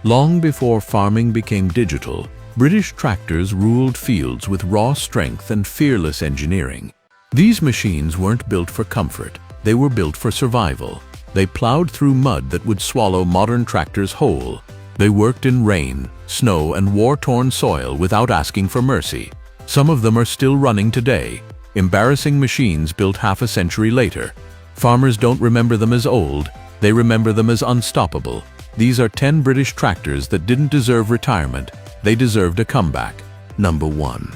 Long before farming became digital, British tractors ruled fields with raw strength and fearless engineering. These machines weren't built for comfort, they were built for survival. They plowed through mud that would swallow modern tractors whole. They worked in rain, snow, and war-torn soil without asking for mercy. Some of them are still running today, embarrassing machines built half a century later. Farmers don't remember them as old, they remember them as unstoppable. These are 10 British tractors that didn't deserve retirement, they deserved a comeback. Number 1.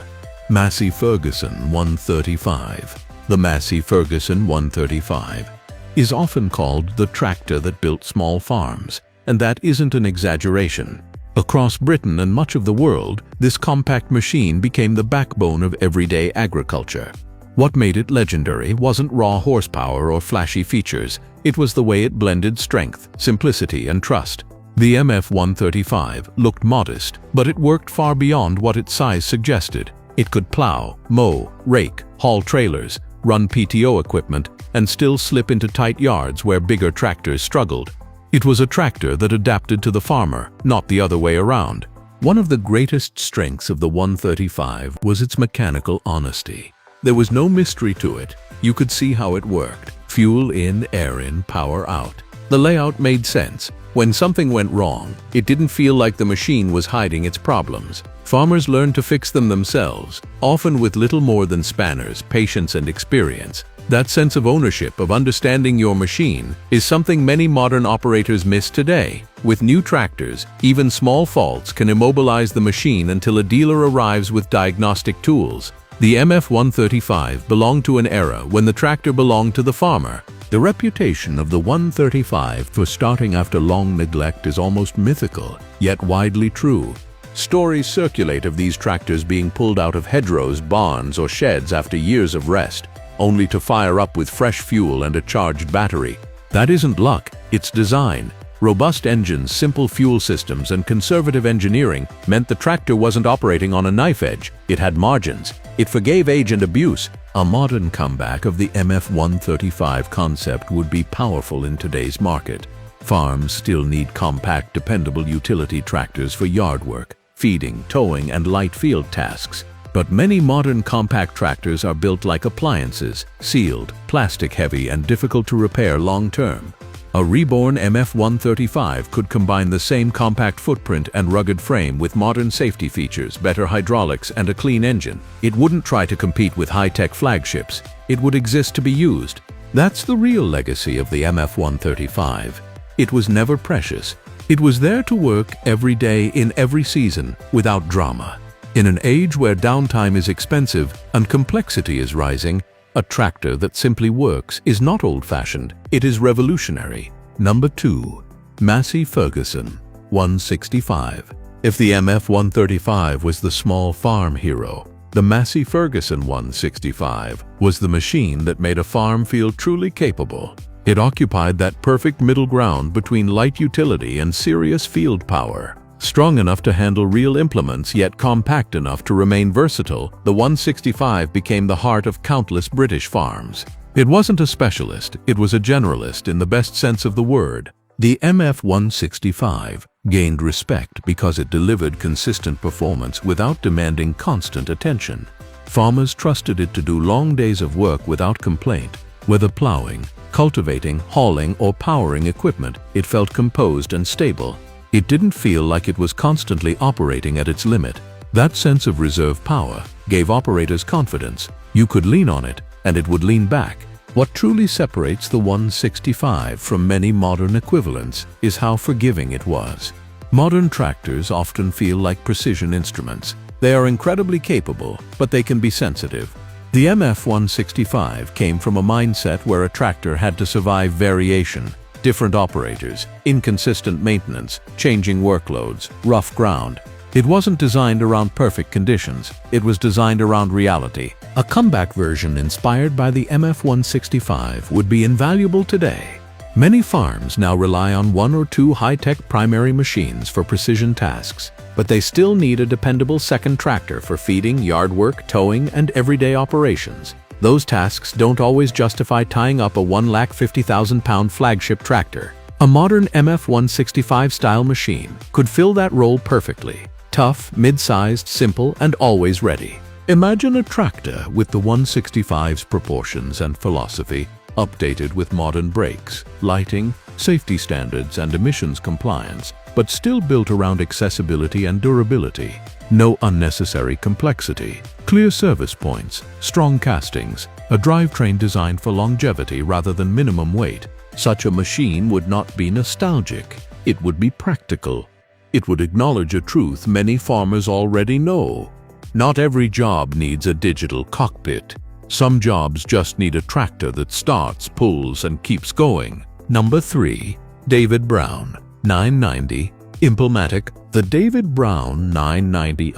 Massey Ferguson 135. The Massey Ferguson 135 is often called the tractor that built small farms, and that isn't an exaggeration. Across Britain and much of the world, this compact machine became the backbone of everyday agriculture. What made it legendary wasn't raw horsepower or flashy features, it was the way it blended strength, simplicity, and trust. The MF135 looked modest, but it worked far beyond what its size suggested. It could plow, mow, rake, haul trailers, run PTO equipment, and still slip into tight yards where bigger tractors struggled. It was a tractor that adapted to the farmer, not the other way around. One of the greatest strengths of the 135 was its mechanical honesty. There was no mystery to it. You could see how it worked. Fuel in, air in, power out. The layout made sense. When something went wrong, it didn't feel like the machine was hiding its problems. Farmers learned to fix them themselves, often with little more than spanners, patience, and experience. That sense of ownership, of understanding your machine, is something many modern operators miss today. With new tractors, even small faults can immobilize the machine until a dealer arrives with diagnostic tools. The MF135 belonged to an era when the tractor belonged to the farmer. The reputation of the 135 for starting after long neglect is almost mythical, yet widely true. Stories circulate of these tractors being pulled out of hedgerows, barns, or sheds after years of rest, only to fire up with fresh fuel and a charged battery. That isn't luck, it's design. Robust engines, simple fuel systems, and conservative engineering meant the tractor wasn't operating on a knife edge. It had margins. It forgave age and abuse. A modern comeback of the MF135 concept would be powerful in today's market. Farms still need compact, dependable utility tractors for yard work, feeding, towing, and light field tasks. But many modern compact tractors are built like appliances, sealed, plastic-heavy, and difficult to repair long-term. A reborn MF135 could combine the same compact footprint and rugged frame with modern safety features, better hydraulics, and a clean engine. It wouldn't try to compete with high-tech flagships. It would exist to be used. That's the real legacy of the MF135. It was never precious. It was there to work every day in every season, without drama. In an age where downtime is expensive and complexity is rising, a tractor that simply works is not old-fashioned, it is revolutionary. Number 2. Massey Ferguson 165. If the MF135 was the small farm hero, the Massey Ferguson 165 was the machine that made a farm feel truly capable. It occupied that perfect middle ground between light utility and serious field power. Strong enough to handle real implements, yet compact enough to remain versatile, the 165 became the heart of countless British farms. It wasn't a specialist, it was a generalist in the best sense of the word. The MF165 gained respect because it delivered consistent performance without demanding constant attention. Farmers trusted it to do long days of work without complaint. Whether plowing, cultivating, hauling, or powering equipment, it felt composed and stable. It didn't feel like it was constantly operating at its limit. That sense of reserve power gave operators confidence. You could lean on it, and it would lean back. What truly separates the 165 from many modern equivalents is how forgiving it was. Modern tractors often feel like precision instruments. They are incredibly capable, but they can be sensitive. The MF165 came from a mindset where a tractor had to survive variation, different operators, inconsistent maintenance, changing workloads, rough ground. It wasn't designed around perfect conditions, it was designed around reality. A comeback version inspired by the MF165 would be invaluable today. Many farms now rely on one or two high-tech primary machines for precision tasks, but they still need a dependable second tractor for feeding, yard work, towing, and everyday operations. Those tasks don't always justify tying up a 150,000-pound flagship tractor. A modern MF-165 style machine could fill that role perfectly. Tough, mid-sized, simple, and always ready. Imagine a tractor with the 165's proportions and philosophy, updated with modern brakes, lighting, safety standards, and emissions compliance, but still built around accessibility and durability. No unnecessary complexity, clear service points, strong castings, a drivetrain designed for longevity rather than minimum weight. Such a machine would not be nostalgic, it would be practical. It would acknowledge a truth many farmers already know. Not every job needs a digital cockpit. Some jobs just need a tractor that starts, pulls, and keeps going. Number 3. David Brown 990 Impulmatic. The David Brown 990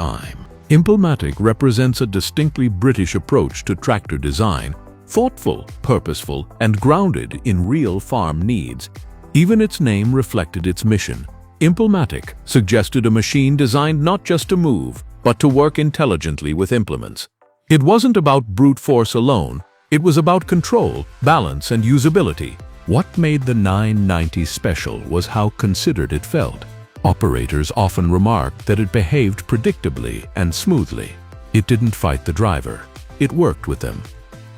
Impulmatic represents a distinctly British approach to tractor design, thoughtful, purposeful, and grounded in real farm needs. Even its name reflected its mission. Impulmatic suggested a machine designed not just to move, but to work intelligently with implements. It wasn't about brute force alone, it was about control, balance, and usability. What made the 990 special was how considered it felt. Operators often remarked that it behaved predictably and smoothly. It didn't fight the driver, it worked with them.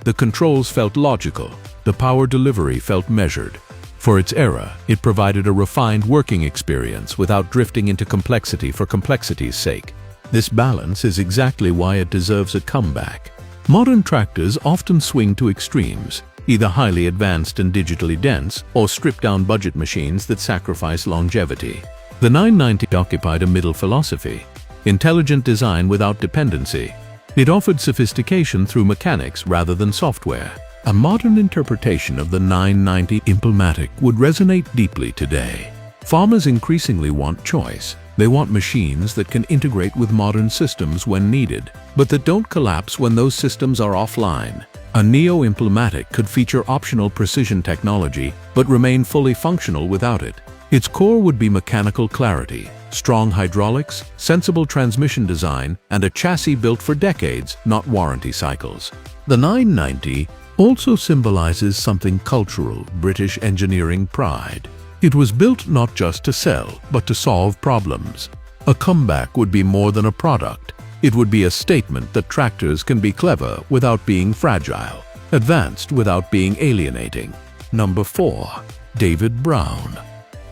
The controls felt logical, the power delivery felt measured. For its era, it provided a refined working experience without drifting into complexity for complexity's sake. This balance is exactly why it deserves a comeback. Modern tractors often swing to extremes, either highly advanced and digitally dense or stripped-down budget machines that sacrifice longevity. The 990 occupied a middle philosophy, intelligent design without dependency. It offered sophistication through mechanics rather than software. A modern interpretation of the 990 Impulmatic would resonate deeply today. Farmers increasingly want choice. They want machines that can integrate with modern systems when needed, but that don't collapse when those systems are offline. A Neo Impulmatic could feature optional precision technology, but remain fully functional without it. Its core would be mechanical clarity, strong hydraulics, sensible transmission design, and a chassis built for decades, not warranty cycles. The 990 also symbolizes something cultural, British engineering pride. It was built not just to sell, but to solve problems. A comeback would be more than a product. It would be a statement that tractors can be clever without being fragile, advanced without being alienating. Number 4. David Brown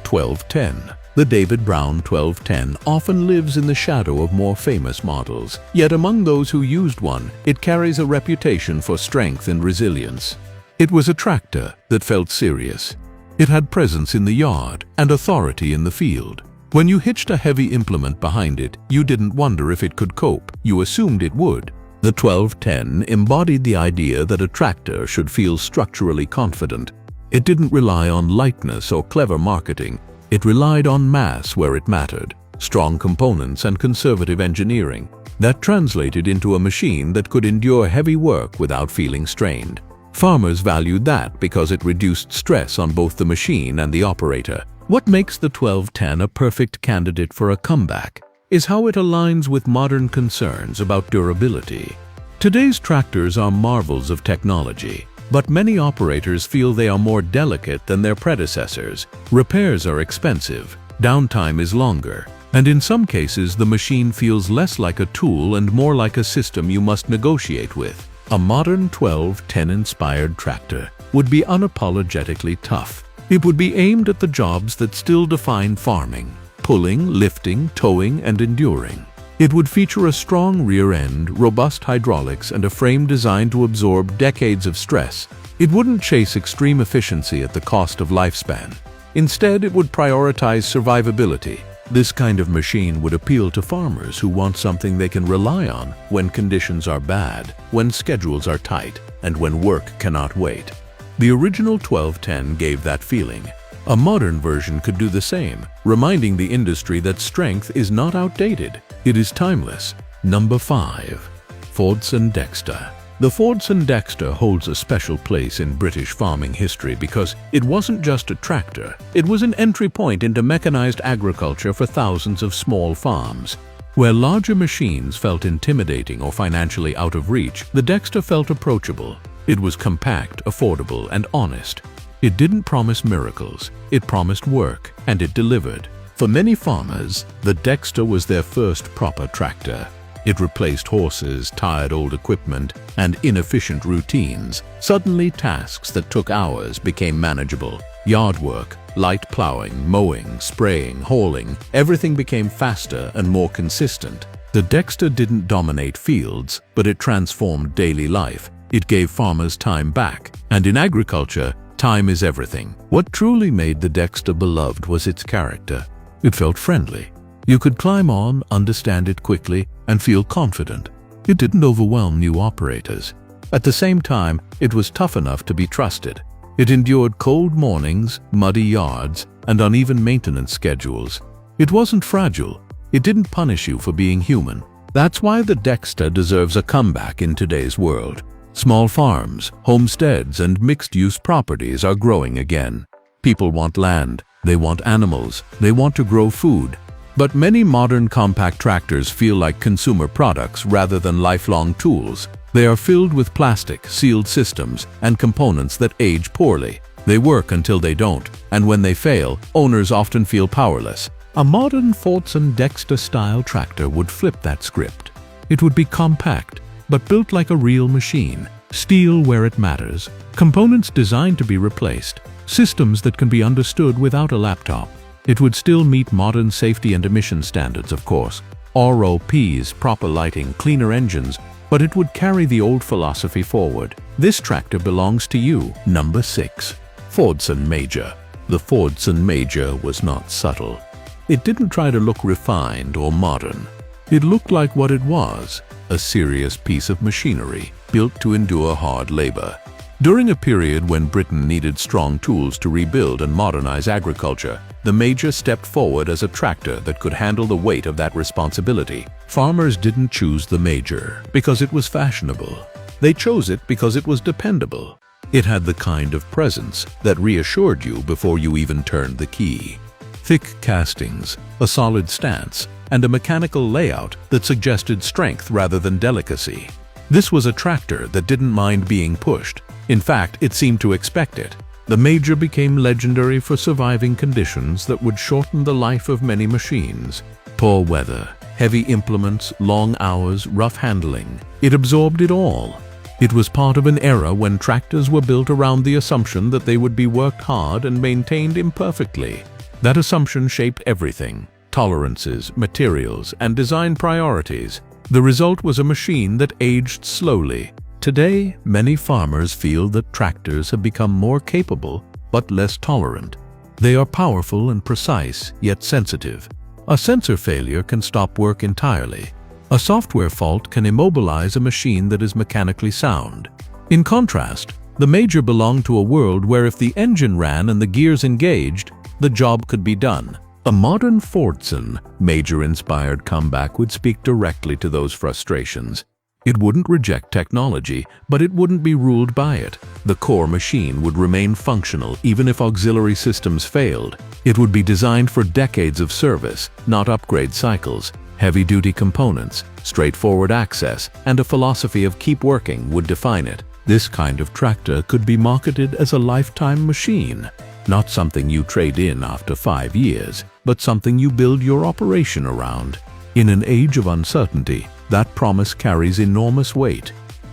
1210. The David Brown 1210 often lives in the shadow of more famous models, yet among those who used one, it carries a reputation for strength and resilience. It was a tractor that felt serious. It had presence in the yard and authority in the field. When you hitched a heavy implement behind it, you didn't wonder if it could cope, you assumed it would. The 1210 embodied the idea that a tractor should feel structurally confident. It didn't rely on lightness or clever marketing. It relied on mass where it mattered, strong components and conservative engineering. That translated into a machine that could endure heavy work without feeling strained. Farmers valued that because it reduced stress on both the machine and the operator. What makes the 1210 a perfect candidate for a comeback is how it aligns with modern concerns about durability. Today's tractors are marvels of technology, but many operators feel they are more delicate than their predecessors. Repairs are expensive, downtime is longer, and in some cases the machine feels less like a tool and more like a system you must negotiate with. A modern 1210-inspired tractor would be unapologetically tough. It would be aimed at the jobs that still define farming: pulling, lifting, towing, and enduring. It would feature a strong rear end, robust hydraulics, and a frame designed to absorb decades of stress. It wouldn't chase extreme efficiency at the cost of lifespan. Instead, it would prioritize survivability. This kind of machine would appeal to farmers who want something they can rely on when conditions are bad, when schedules are tight, and when work cannot wait. The original 1210 gave that feeling. A modern version could do the same, reminding the industry that strength is not outdated, it is timeless. Number 5. Fordson Dexter. The Fordson Dexter holds a special place in British farming history because it wasn't just a tractor, it was an entry point into mechanized agriculture for thousands of small farms. Where larger machines felt intimidating or financially out of reach, the Dexter felt approachable. It was compact, affordable, and honest. It didn't promise miracles, it promised work, and it delivered. For many farmers, the Dexter was their first proper tractor. It replaced horses, tired old equipment, and inefficient routines. Suddenly, tasks that took hours became manageable. Yard work, light plowing, mowing, spraying, hauling, everything became faster and more consistent. The Dexter didn't dominate fields, but it transformed daily life. It gave farmers time back. And in agriculture, time is everything. What truly made the Dexter beloved was its character. It felt friendly. You could climb on, understand it quickly, and feel confident. It didn't overwhelm new operators. At the same time, it was tough enough to be trusted. It endured cold mornings, muddy yards, and uneven maintenance schedules. It wasn't fragile. It didn't punish you for being human. That's why the Dexter deserves a comeback in today's world. Small farms, homesteads, and mixed-use properties are growing again. People want land, they want animals, they want to grow food. But many modern compact tractors feel like consumer products rather than lifelong tools. They are filled with plastic, sealed systems, and components that age poorly. They work until they don't, and when they fail, owners often feel powerless. A modern Fordson Dexter-style tractor would flip that script. It would be compact, but built like a real machine. Steel where it matters, components designed to be replaced, systems that can be understood without a laptop. It would still meet modern safety and emission standards, of course. ROPs, proper lighting, cleaner engines, but it would carry the old philosophy forward. This tractor belongs to you. Number 6. Fordson Major. The Fordson Major was not subtle. It didn't try to look refined or modern. It looked like what it was, a serious piece of machinery built to endure hard labor. During a period when Britain needed strong tools to rebuild and modernize agriculture, the Major stepped forward as a tractor that could handle the weight of that responsibility. Farmers didn't choose the Major because it was fashionable. They chose it because it was dependable. It had the kind of presence that reassured you before you even turned the key. Thick castings, a solid stance, and a mechanical layout that suggested strength rather than delicacy. This was a tractor that didn't mind being pushed. In fact, it seemed to expect it. The Major became legendary for surviving conditions that would shorten the life of many machines. Poor weather, heavy implements, long hours, rough handling. It absorbed it all. It was part of an era when tractors were built around the assumption that they would be worked hard and maintained imperfectly. That assumption shaped everything: tolerances, materials, and design priorities. The result was a machine that aged slowly. Today, many farmers feel that tractors have become more capable but less tolerant. They are powerful and precise, yet sensitive. A sensor failure can stop work entirely. A software fault can immobilize a machine that is mechanically sound. In contrast, the Major belonged to a world where if the engine ran and the gears engaged, the job could be done. A modern Fordson Major-inspired comeback would speak directly to those frustrations. It wouldn't reject technology, but it wouldn't be ruled by it. The core machine would remain functional even if auxiliary systems failed. It would be designed for decades of service, not upgrade cycles. Heavy-duty components, straightforward access, and a philosophy of keep working would define it. This kind of tractor could be marketed as a lifetime machine. Not something you trade in after 5 years, but something you build your operation around. In an age of uncertainty, that promise carries enormous weight.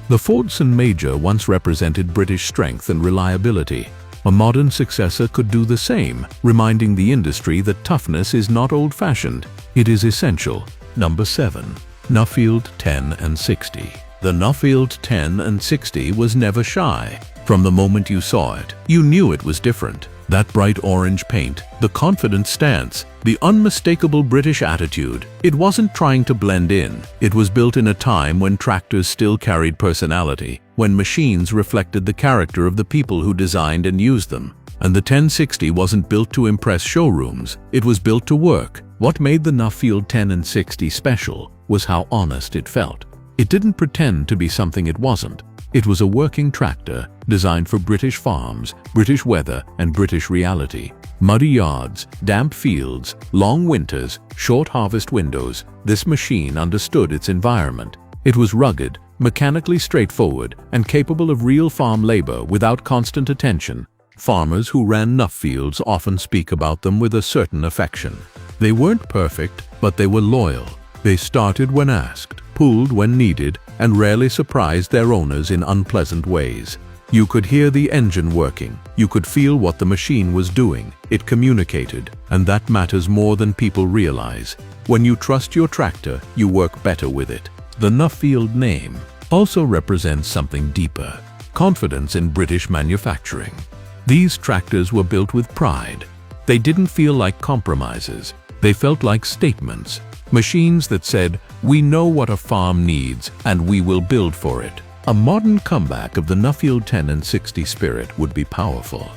The Fordson Major once represented British strength and reliability. A modern successor could do the same, reminding the industry that toughness is not old-fashioned, it is essential. Number 7. Nuffield 10 and 60. The Nuffield 10 and 60 was never shy. From the moment you saw it, you knew it was different. That bright orange paint, the confident stance, the unmistakable British attitude. It wasn't trying to blend in. It was built in a time when tractors still carried personality, when machines reflected the character of the people who designed and used them. And the 1060 wasn't built to impress showrooms, it was built to work. What made the Nuffield 10 and 60 special was how honest it felt. It didn't pretend to be something it wasn't. It was a working tractor designed for British farms, British weather, and British reality. Muddy yards, damp fields, long winters, short harvest windows. This machine understood its environment. It was rugged, mechanically straightforward, and capable of real farm labor without constant attention. Farmers who ran enough fields often speak about them with a certain affection. They weren't perfect, but they were loyal. They started when asked, pulled when needed, and rarely surprised their owners in unpleasant ways. You could hear the engine working. You could feel what the machine was doing. It communicated, and that matters more than people realize. When you trust your tractor, you work better with it. The Nuffield name also represents something deeper: confidence in British manufacturing. These tractors were built with pride. They didn't feel like compromises. They felt like statements. Machines that said, "We know what a farm needs, and we will build for it." A modern comeback of the Nuffield 10 and 60 spirit would be powerful.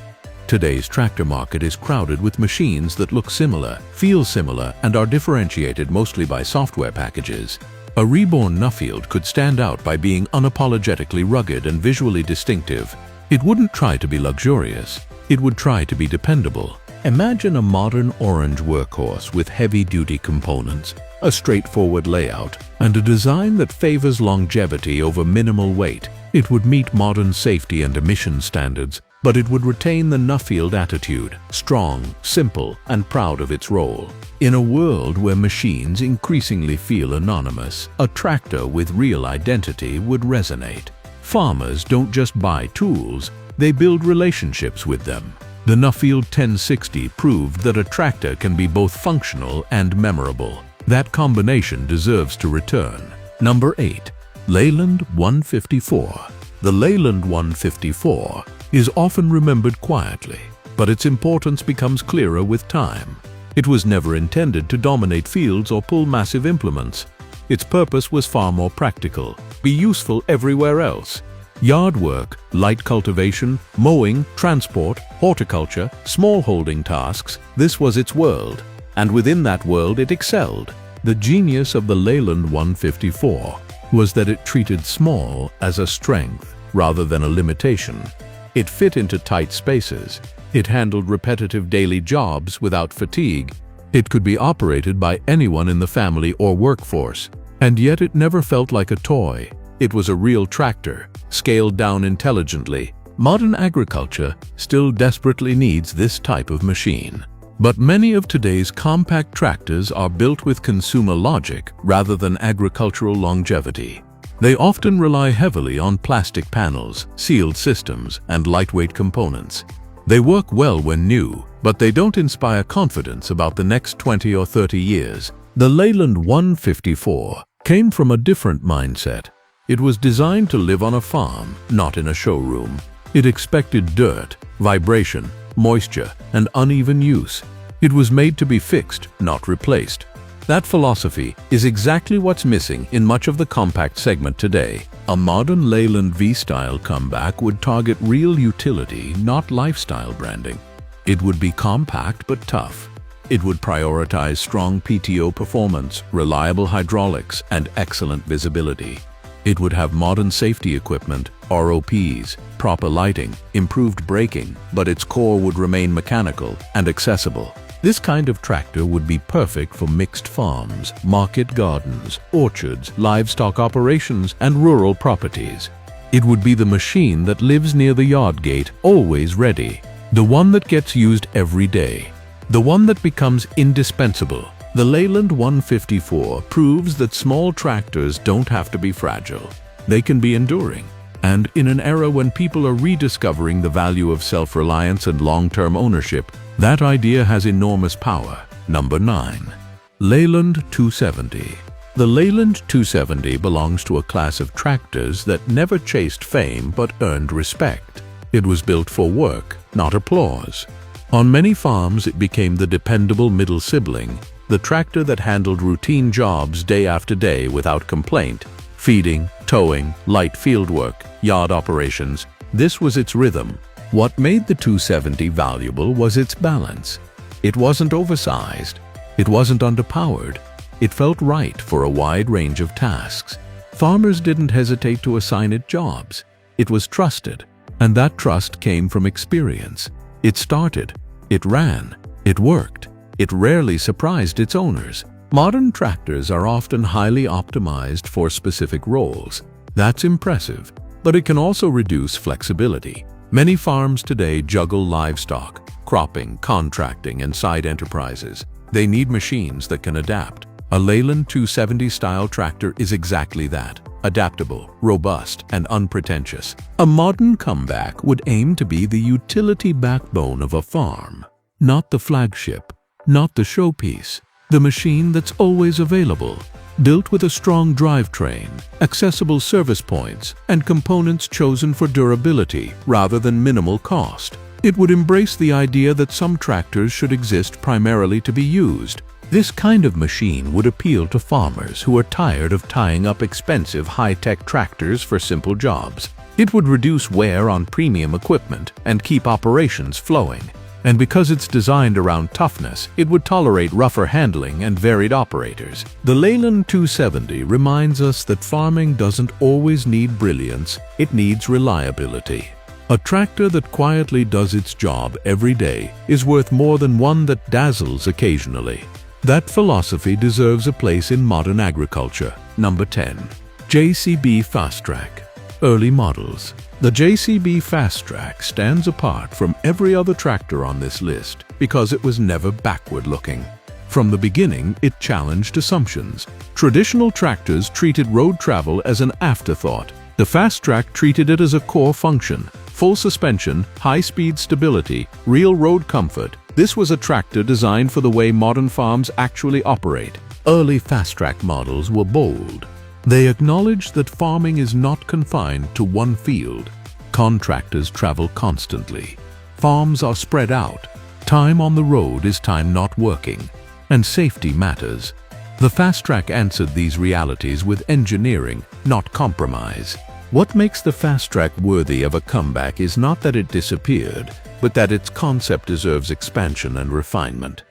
Today's tractor market is crowded with machines that look similar, feel similar, and are differentiated mostly by software packages. A reborn Nuffield could stand out by being unapologetically rugged and visually distinctive. It wouldn't try to be luxurious. It would try to be dependable. Imagine a modern orange workhorse with heavy-duty components, a straightforward layout, and a design that favors longevity over minimal weight. It would meet modern safety and emission standards, but it would retain the Nuffield attitude: strong, simple, and proud of its role. In a world where machines increasingly feel anonymous, a tractor with real identity would resonate. Farmers don't just buy tools, they build relationships with them. The Nuffield 1060 proved that a tractor can be both functional and memorable. That combination deserves to return. Number 8. Leyland 154. The Leyland 154 is often remembered quietly, but its importance becomes clearer with time. It was never intended to dominate fields or pull massive implements. Its purpose was far more practical: be useful everywhere else. Yard work, light cultivation, mowing, transport, horticulture, small-holding tasks, this was its world. And within that world it excelled. The genius of the Leyland 154 was that it treated small as a strength rather than a limitation. It fit into tight spaces. It handled repetitive daily jobs without fatigue. It could be operated by anyone in the family or workforce. And yet it never felt like a toy. It was a real tractor, scaled down intelligently. Modern agriculture still desperately needs this type of machine. But many of today's compact tractors are built with consumer logic rather than agricultural longevity. They often rely heavily on plastic panels, sealed systems, and lightweight components. They work well when new, but they don't inspire confidence about the next 20 or 30 years. The Leyland 154 came from a different mindset. It was designed to live on a farm, not in a showroom. It expected dirt, vibration, moisture, and uneven use. It was made to be fixed, not replaced. That philosophy is exactly what's missing in much of the compact segment today. A modern Leyland V-style comeback would target real utility, not lifestyle branding. It would be compact but tough. It would prioritize strong PTO performance, reliable hydraulics, and excellent visibility. It would have modern safety equipment, ROPs, proper lighting, improved braking, but its core would remain mechanical and accessible. This kind of tractor would be perfect for mixed farms, market gardens, orchards, livestock operations, and rural properties. It would be the machine that lives near the yard gate, always ready. The one that gets used every day. The one that becomes indispensable. The Leyland 154 proves that small tractors don't have to be fragile. They can be enduring. And in an era when people are rediscovering the value of self-reliance and long-term ownership, that idea has enormous power. Number 9. Leyland 270. The Leyland 270 belongs to a class of tractors that never chased fame but earned respect. It was built for work, not applause. On many farms, it became the dependable middle sibling, the tractor that handled routine jobs day after day without complaint. Feeding, towing, light fieldwork, yard operations. This was its rhythm. What made the 270 valuable was its balance. It wasn't oversized. It wasn't underpowered. It felt right for a wide range of tasks. Farmers didn't hesitate to assign it jobs. It was trusted, and that trust came from experience. It started, it ran, it worked. It rarely surprised its owners. Modern tractors are often highly optimized for specific roles. That's impressive, but it can also reduce flexibility. Many farms today juggle livestock, cropping, contracting, and side enterprises. They need machines that can adapt. A Leyland 270 style tractor is exactly that. Adaptable, robust, and unpretentious. A modern comeback would aim to be the utility backbone of a farm. Not the flagship, not the showpiece. The machine that's always available. Built with a strong drivetrain, accessible service points, and components chosen for durability rather than minimal cost. It would embrace the idea that some tractors should exist primarily to be used. This kind of machine would appeal to farmers who are tired of tying up expensive high-tech tractors for simple jobs. It would reduce wear on premium equipment and keep operations flowing. And because it's designed around toughness, it would tolerate rougher handling and varied operators. The Leyland 270 reminds us that farming doesn't always need brilliance, it needs reliability. A tractor that quietly does its job every day is worth more than one that dazzles occasionally. That philosophy deserves a place in modern agriculture. Number 10. JCB Fast Track. Early models. The JCB Fast Track stands apart from every other tractor on this list because it was never backward-looking. From the beginning, it challenged assumptions. Traditional tractors treated road travel as an afterthought. The Fast Track treated it as a core function. Full suspension, high-speed stability, real road comfort. This was a tractor designed for the way modern farms actually operate. Early Fast Track models were bold. They acknowledged that farming is not confined to one field. Contractors travel constantly. Farms are spread out. Time on the road is time not working. And safety matters. The Fast Track answered these realities with engineering, not compromise. What makes the Fast Track worthy of a comeback is not that it disappeared, but that its concept deserves expansion and refinement.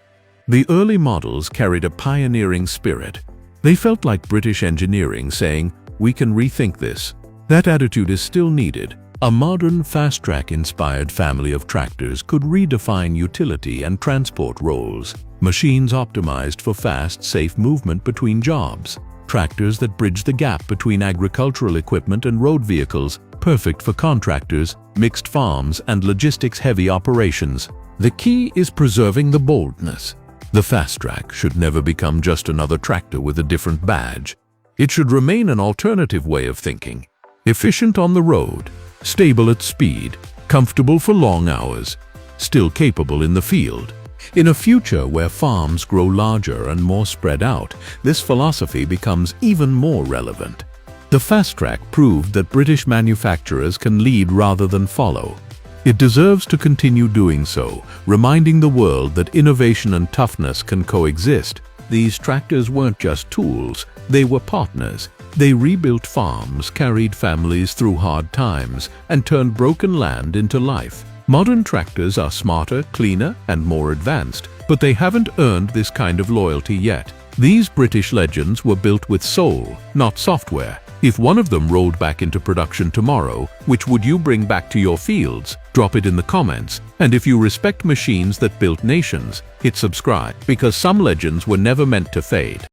The early models carried a pioneering spirit. They felt like British engineering saying, "We can rethink this." That attitude is still needed. A modern Fast Track-inspired family of tractors could redefine utility and transport roles. Machines optimized for fast, safe movement between jobs. Tractors that bridge the gap between agricultural equipment and road vehicles, perfect for contractors, mixed farms, and logistics-heavy operations. The key is preserving the boldness. The Fast Track should never become just another tractor with a different badge. It should remain an alternative way of thinking. Efficient on the road, stable at speed, comfortable for long hours, still capable in the field. In a future where farms grow larger and more spread out, this philosophy becomes even more relevant. The Fast Track proved that British manufacturers can lead rather than follow. It deserves to continue doing so, reminding the world that innovation and toughness can coexist. These tractors weren't just tools, they were partners. They rebuilt farms, carried families through hard times, and turned broken land into life. Modern tractors are smarter, cleaner, and more advanced, but they haven't earned this kind of loyalty yet. These British legends were built with soul, not software. If one of them rolled back into production tomorrow, which would you bring back to your fields? Drop it in the comments. And if you respect machines that built nations, hit subscribe, because some legends were never meant to fade.